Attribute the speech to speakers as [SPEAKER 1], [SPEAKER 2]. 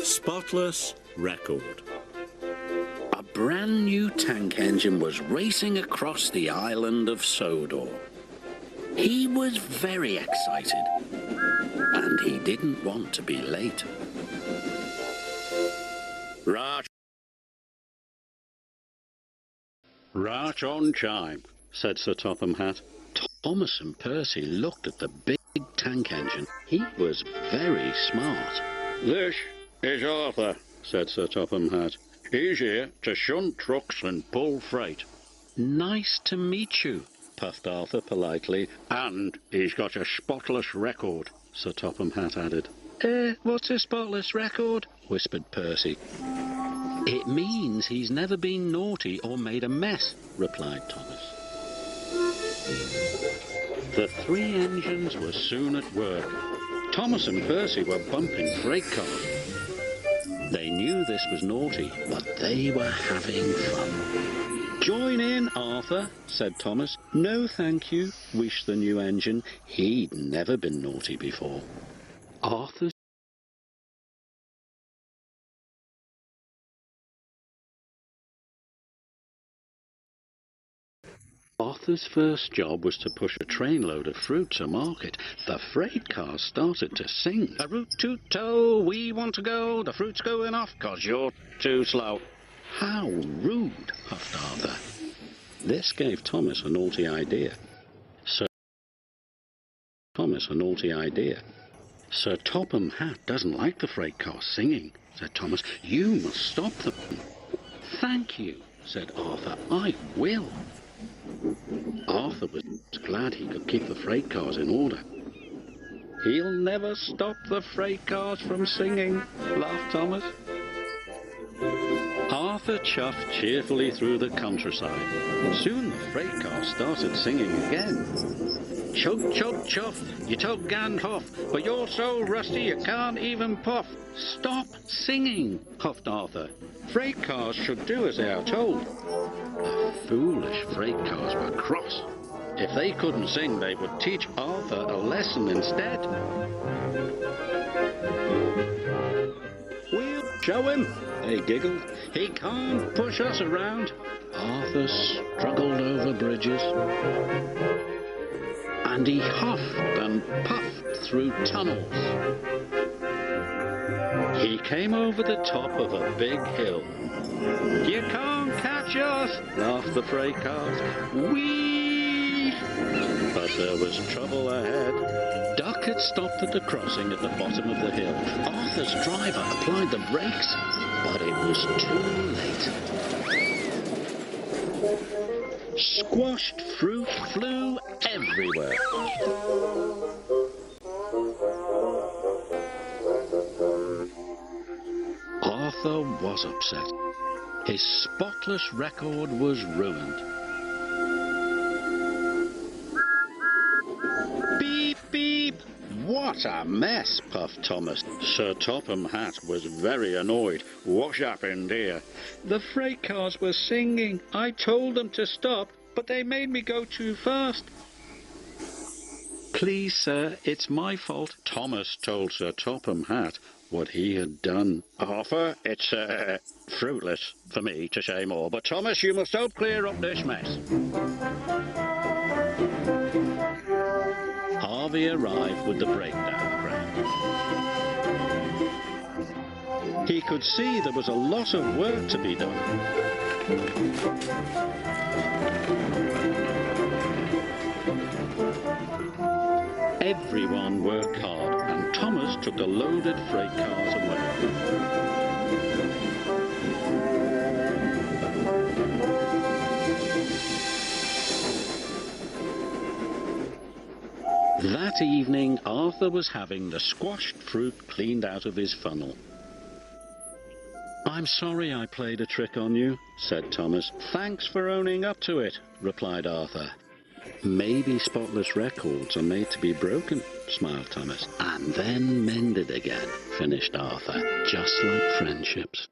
[SPEAKER 1] Spotless record.
[SPEAKER 2] A brand new tank engine was racing across the island of Sodor. He was very excited, and he didn't want to be late.
[SPEAKER 3] Right on time, said Sir Topham Hatt.
[SPEAKER 2] Thomas and Percy looked at the big tank engine. He was very smart.
[SPEAKER 3] This is Arthur, said Sir Topham Hatt. He's here to shunt trucks and pull freight.
[SPEAKER 2] Nice to meet you, puffed Arthur politely.
[SPEAKER 3] And he's got a spotless record, Sir Topham Hatt added.
[SPEAKER 2] What's a spotless record? Whispered Percy. It means he's never been naughty or made a mess, replied Thomas.
[SPEAKER 3] The three engines were soon at work. Thomas and Percy were bumping freight cars.
[SPEAKER 2] They knew this was naughty, but they were having fun.
[SPEAKER 3] Join in, Arthur, said Thomas.
[SPEAKER 2] No, thank you, wished the new engine. He'd never been naughty before. Arthur's first job was to push a trainload of fruit to market. The freight car started to sing.
[SPEAKER 3] A root to toe, we want to go. The fruit's going off 'cause you're too slow.
[SPEAKER 2] How rude, huffed Arthur. This gave Thomas a naughty idea. Sir Topham Hatt doesn't like the freight cars singing, said Thomas. You must stop them. Thank you, said Arthur. I will. Arthur was glad he could keep the freight cars in order.
[SPEAKER 3] He'll never stop the freight cars from singing, laughed Thomas. Arthur chuffed cheerfully through the countryside. Soon the freight cars started singing again. Chug, chug, chuff, you tug and huff, but you're so rusty you can't even puff. Stop singing, huffed Arthur. Freight cars should do as they are told.
[SPEAKER 2] The foolish freight cars were cross.
[SPEAKER 3] If they couldn't sing, they would teach Arthur a lesson instead. We'll show him, they giggled. He can't push us around.
[SPEAKER 2] Arthur struggled over bridges, and he huffed and puffed through tunnels.
[SPEAKER 3] He came over the top of a big hill. You can't catch us, laughed the freight cars. Whee! But there was trouble ahead.
[SPEAKER 2] Duck had stopped at the crossing at the bottom of the hill. Arthur's driver applied the brakes, but it was too late. Squashed fruit flew everywhere. Arthur was upset. His spotless record was ruined.
[SPEAKER 3] Beep, beep! What a mess, puffed Thomas. Sir Topham Hatt was very annoyed. What's happened here? The freight cars were singing. I told them to stop, but they made me go too fast.
[SPEAKER 2] Please, sir, it's my fault.
[SPEAKER 3] Thomas told Sir Topham Hatt what he had done. Arthur, it's fruitless for me to say more, but Thomas, you must help clear up this mess.
[SPEAKER 2] Harvey arrived with the breakdown crane. He could see there was a lot of work to be done. Everyone worked hard, and Thomas took the loaded freight cars away. That evening, Arthur was having the squashed fruit cleaned out of his funnel. "I'm sorry I played a trick on you," said Thomas.
[SPEAKER 3] "Thanks for owning up to it," replied Arthur.
[SPEAKER 2] "Maybe spotless records are made to be broken," smiled Thomas. "And then mended again," finished Arthur, "just like friendships."